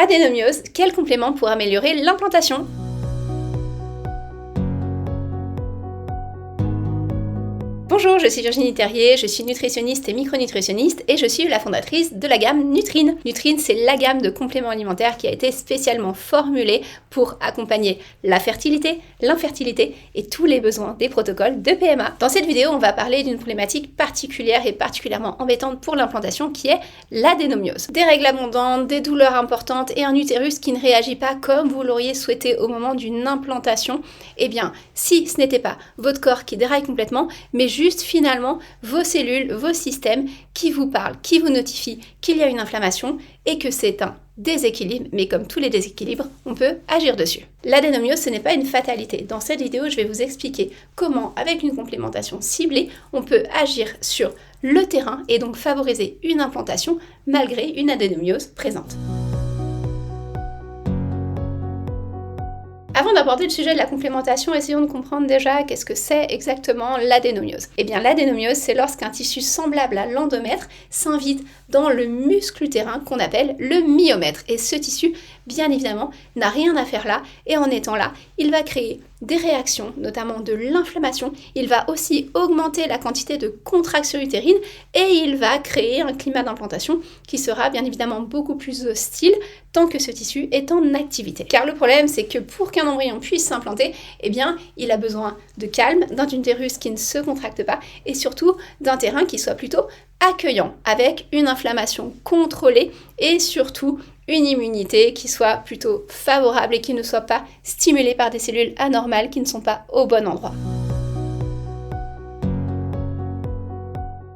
Adénomiose, quel complément pour améliorer l'implantation ? Bonjour, je suis Virginie Terrier, je suis nutritionniste et micronutritionniste et je suis la fondatrice de la gamme Nutrine. Nutrine, c'est la gamme de compléments alimentaires qui a été spécialement formulée pour accompagner la fertilité, l'infertilité et tous les besoins des protocoles de PMA. Dans cette vidéo, on va parler d'une problématique particulière et particulièrement embêtante pour l'implantation qui est l'adénomiose. Des règles abondantes, des douleurs importantes et un utérus qui ne réagit pas comme vous l'auriez souhaité au moment d'une implantation. Eh bien, si ce n'était pas votre corps qui déraille complètement, mais juste finalement vos cellules, vos systèmes qui vous parlent, qui vous notifient qu'il y a une inflammation et que c'est un déséquilibre, mais comme tous les déséquilibres, on peut agir dessus. L'adénomiose, ce n'est pas une fatalité. Dans cette vidéo, je vais vous expliquer comment, avec une complémentation ciblée, on peut agir sur le terrain et donc favoriser une implantation malgré une adénomiose présente. Avant d'aborder le sujet de la complémentation, essayons de comprendre déjà qu'est-ce que c'est exactement l'adénomiose. Eh bien, l'adénomiose, c'est lorsqu'un tissu semblable à l'endomètre s'invite dans le muscle utérin qu'on appelle le myomètre. Et ce tissu, bien évidemment, n'a rien à faire là. Et en étant là, il va créer des réactions, notamment de l'inflammation. Il va aussi augmenter la quantité de contraction utérine et il va créer un climat d'implantation qui sera bien évidemment beaucoup plus hostile tant que ce tissu est en activité. Car le problème, c'est que pour qu'un embryon puisse s'implanter, eh bien, il a besoin de calme, d'un utérus qui ne se contracte pas et surtout d'un terrain qui soit plutôt accueillant, avec une inflammation contrôlée et surtout une immunité qui soit plutôt favorable et qui ne soit pas stimulée par des cellules anormales qui ne sont pas au bon endroit.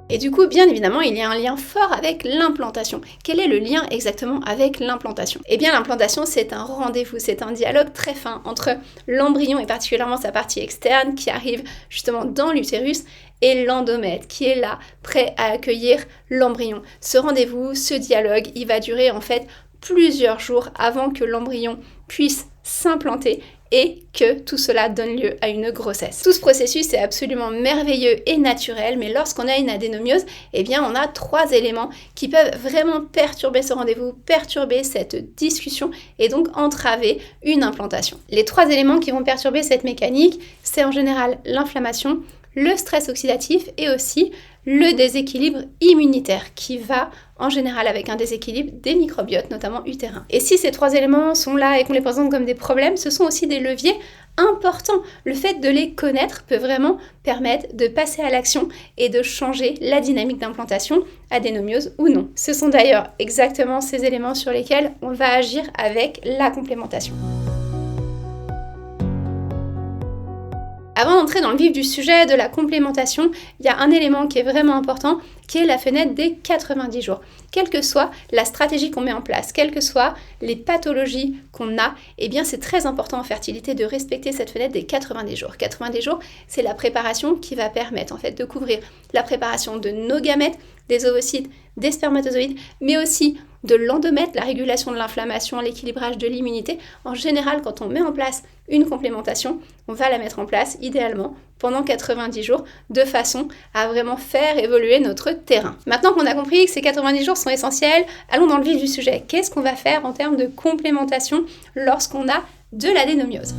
Et du coup, bien évidemment, il y a un lien fort avec l'implantation. Quel est le lien exactement avec l'implantation ? Eh bien, l'implantation, c'est un rendez-vous, c'est un dialogue très fin entre l'embryon et particulièrement sa partie externe qui arrive justement dans l'utérus et l'endomètre qui est là, prêt à accueillir l'embryon. Ce rendez-vous, ce dialogue, il va durer en fait plusieurs jours avant que l'embryon puisse s'implanter et que tout cela donne lieu à une grossesse. Tout ce processus est absolument merveilleux et naturel, mais lorsqu'on a une adénomiose, eh bien on a 3 éléments qui peuvent vraiment perturber ce rendez-vous, perturber cette discussion et donc entraver une implantation. Les 3 éléments qui vont perturber cette mécanique, c'est en général l'inflammation, le stress oxydatif et aussi le déséquilibre immunitaire qui va en général avec un déséquilibre des microbiotes, notamment utérins. Et si ces 3 éléments sont là et qu'on les présente comme des problèmes, ce sont aussi des leviers importants. Le fait de les connaître peut vraiment permettre de passer à l'action et de changer la dynamique d'implantation, adénomiose ou non. Ce sont d'ailleurs exactement ces éléments sur lesquels on va agir avec la complémentation. Avant d'entrer dans le vif du sujet de la complémentation, il y a un élément qui est vraiment important, qui est la fenêtre des 90 jours. Quelle que soit la stratégie qu'on met en place, quelles que soient les pathologies qu'on a, eh bien c'est très important en fertilité de respecter cette fenêtre des 90 jours. 90 jours, c'est la préparation qui va permettre en fait de couvrir la préparation de nos gamètes, des ovocytes, des spermatozoïdes, mais aussi de l'endomètre, la régulation de l'inflammation, l'équilibrage de l'immunité. En général, quand on met en place une complémentation, on va la mettre en place idéalement pendant 90 jours de façon à vraiment faire évoluer notre terrain. Maintenant qu'on a compris que ces 90 jours sont essentiels, allons dans le vif du sujet. Qu'est-ce qu'on va faire en termes de complémentation lorsqu'on a de l'adénomiose ?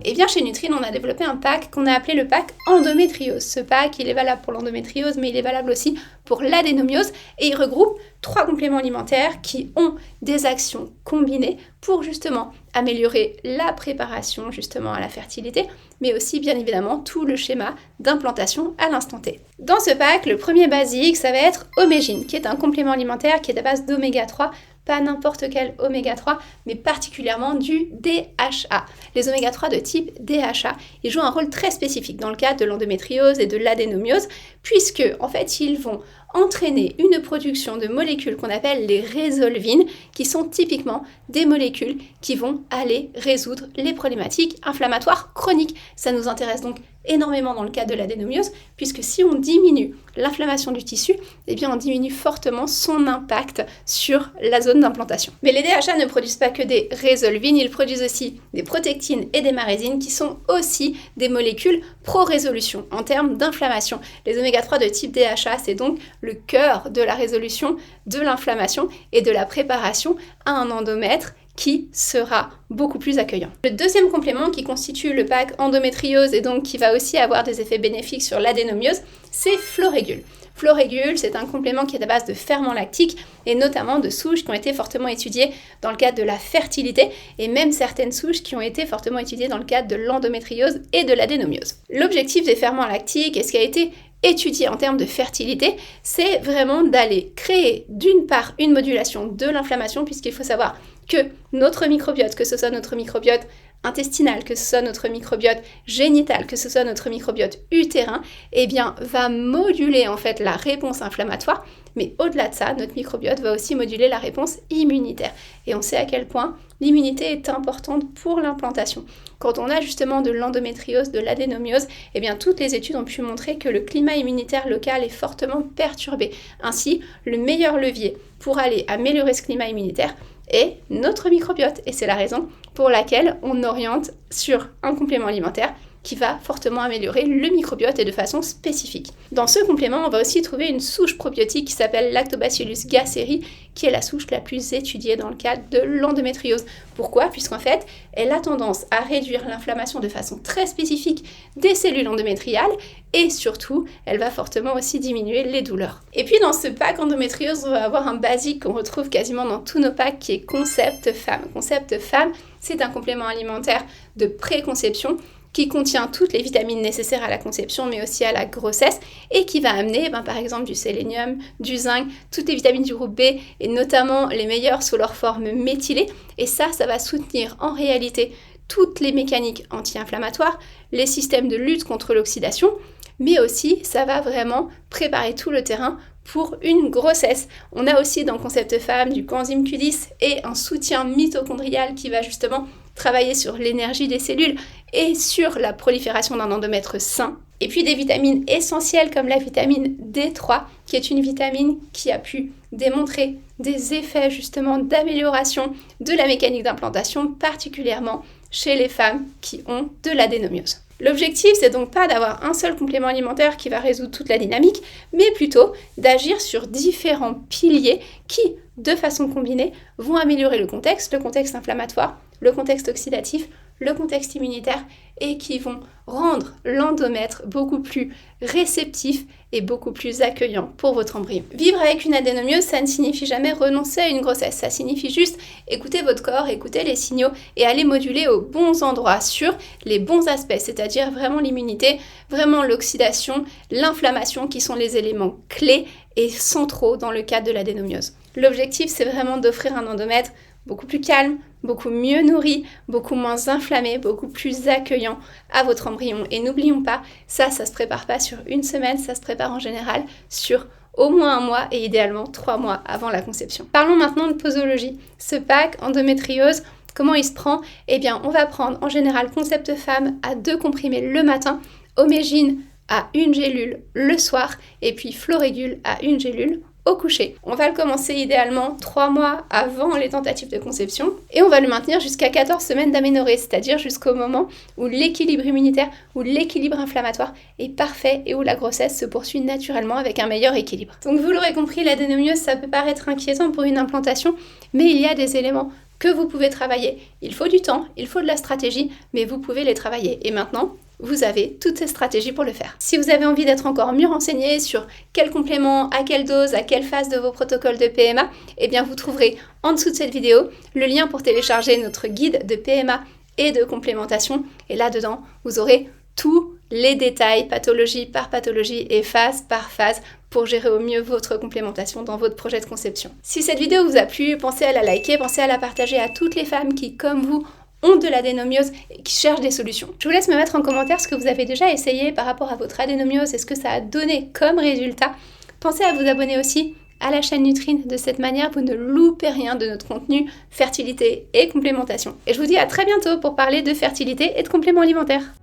Et bien chez Nutrine, on a développé un pack qu'on a appelé le pack endométriose. Ce pack, il est valable pour l'endométriose, mais il est valable aussi pour l'adénomiose et il regroupe 3 compléments alimentaires qui ont des actions combinées pour justement améliorer la préparation justement à la fertilité, mais aussi bien évidemment tout le schéma d'implantation à l'instant T. Dans ce pack, le premier basique, ça va être Omégine, qui est un complément alimentaire qui est à base d'oméga 3, pas n'importe quel oméga 3, mais particulièrement du DHA. Les oméga 3 de type DHA, ils jouent un rôle très spécifique dans le cadre de l'endométriose et de l'adénomiose, puisque en fait ils vont entraîner une production de molécules qu'on appelle les résolvines, qui sont typiquement des molécules qui vont aller résoudre les problématiques inflammatoires chroniques. Ça nous intéresse donc énormément dans le cadre de l'adénomiose, puisque si on diminue l'inflammation du tissu, eh bien on diminue fortement son impact sur la zone d'implantation. Mais les DHA ne produisent pas que des résolvines, ils produisent aussi des protectines et des marésines qui sont aussi des molécules pro-résolution en termes d'inflammation. Les oméga 3 de type DHA, c'est donc le cœur de la résolution de l'inflammation et de la préparation à un endomètre qui sera beaucoup plus accueillant. Le deuxième complément qui constitue le pack endométriose et donc qui va aussi avoir des effets bénéfiques sur l'adénomiose, c'est Floregul. Floregul, c'est un complément qui est à base de ferments lactiques et notamment de souches qui ont été fortement étudiées dans le cadre de la fertilité et même certaines souches qui ont été fortement étudiées dans le cadre de l'endométriose et de l'adénomiose. L'objectif des ferments lactiques et ce qui a été étudié en termes de fertilité, c'est vraiment d'aller créer d'une part une modulation de l'inflammation puisqu'il faut savoir que notre microbiote, que ce soit notre microbiote intestinal, que ce soit notre microbiote génital, que ce soit notre microbiote utérin, eh bien, va moduler en fait la réponse inflammatoire, mais au-delà de ça, notre microbiote va aussi moduler la réponse immunitaire. Et on sait à quel point l'immunité est importante pour l'implantation. Quand on a justement de l'endométriose, de l'adénomiose, eh bien, toutes les études ont pu montrer que le climat immunitaire local est fortement perturbé. Ainsi, le meilleur levier pour aller améliorer ce climat immunitaire est notre microbiote. Et c'est la raison pour laquelle on oriente sur un complément alimentaire qui va fortement améliorer le microbiote et de façon spécifique. Dans ce complément, on va aussi trouver une souche probiotique qui s'appelle Lactobacillus gasseri, qui est la souche la plus étudiée dans le cadre de l'endométriose. Pourquoi ? Puisqu'en fait, elle a tendance à réduire l'inflammation de façon très spécifique des cellules endométriales et surtout, elle va fortement aussi diminuer les douleurs. Et puis dans ce pack endométriose, on va avoir un basique qu'on retrouve quasiment dans tous nos packs qui est Concept Femme. Concept Femme, c'est un complément alimentaire de préconception qui contient toutes les vitamines nécessaires à la conception mais aussi à la grossesse et qui va amener par exemple du sélénium, du zinc, toutes les vitamines du groupe B et notamment les meilleures sous leur forme méthylée et ça va soutenir en réalité toutes les mécaniques anti-inflammatoires, les systèmes de lutte contre l'oxydation mais aussi ça va vraiment préparer tout le terrain pour une grossesse. On a aussi dans Concept Femme du coenzyme Q10 et un soutien mitochondrial qui va justement travailler sur l'énergie des cellules et sur la prolifération d'un endomètre sain. Et puis des vitamines essentielles comme la vitamine D3, qui est une vitamine qui a pu démontrer des effets justement d'amélioration de la mécanique d'implantation, particulièrement chez les femmes qui ont de l'adénomiose. L'objectif, c'est donc pas d'avoir un seul complément alimentaire qui va résoudre toute la dynamique, mais plutôt d'agir sur différents piliers qui, de façon combinée, vont améliorer le contexte inflammatoire, le contexte oxydatif, le contexte immunitaire et qui vont rendre l'endomètre beaucoup plus réceptif et beaucoup plus accueillant pour votre embryon. Vivre avec une adénomiose, ça ne signifie jamais renoncer à une grossesse, ça signifie juste écouter votre corps, écouter les signaux et aller moduler aux bons endroits sur les bons aspects, c'est-à-dire vraiment l'immunité, vraiment l'oxydation, l'inflammation qui sont les éléments clés et centraux dans le cadre de l'adénomiose. L'objectif, c'est vraiment d'offrir un endomètre beaucoup plus calme, beaucoup mieux nourri, beaucoup moins inflammé, beaucoup plus accueillant à votre embryon. Et n'oublions pas, ça se prépare pas sur une semaine, ça se prépare en général sur au moins 1 mois et idéalement 3 mois avant la conception. Parlons maintenant de posologie. Ce pack endométriose, comment il se prend ? Eh bien, on va prendre en général Concept Femme à 2 comprimés le matin, Omegine à 1 gélule le soir et puis Floregul à 1 gélule au coucher. On va le commencer idéalement 3 mois avant les tentatives de conception et on va le maintenir jusqu'à 14 semaines d'aménorrhée, c'est-à-dire jusqu'au moment où l'équilibre immunitaire ou l'équilibre inflammatoire est parfait et où la grossesse se poursuit naturellement avec un meilleur équilibre. Donc vous l'aurez compris, l'adénomiose, ça peut paraître inquiétant pour une implantation, mais il y a des éléments que vous pouvez travailler. Il faut du temps, il faut de la stratégie, mais vous pouvez les travailler. Et maintenant, vous avez toutes ces stratégies pour le faire. Si vous avez envie d'être encore mieux renseigné sur quel complément, à quelle dose, à quelle phase de vos protocoles de PMA, eh bien vous trouverez en dessous de cette vidéo le lien pour télécharger notre guide de PMA et de complémentation. Et là-dedans, vous aurez tous les détails, pathologie par pathologie et phase par phase pour gérer au mieux votre complémentation dans votre projet de conception. Si cette vidéo vous a plu, pensez à la liker, pensez à la partager à toutes les femmes qui, comme vous, ont de l'adénomiose et qui cherchent des solutions. Je vous laisse me mettre en commentaire ce que vous avez déjà essayé par rapport à votre adénomiose et ce que ça a donné comme résultat. Pensez à vous abonner aussi à la chaîne Nutrine, de cette manière vous ne loupez rien de notre contenu fertilité et complémentation. Et je vous dis à très bientôt pour parler de fertilité et de compléments alimentaires.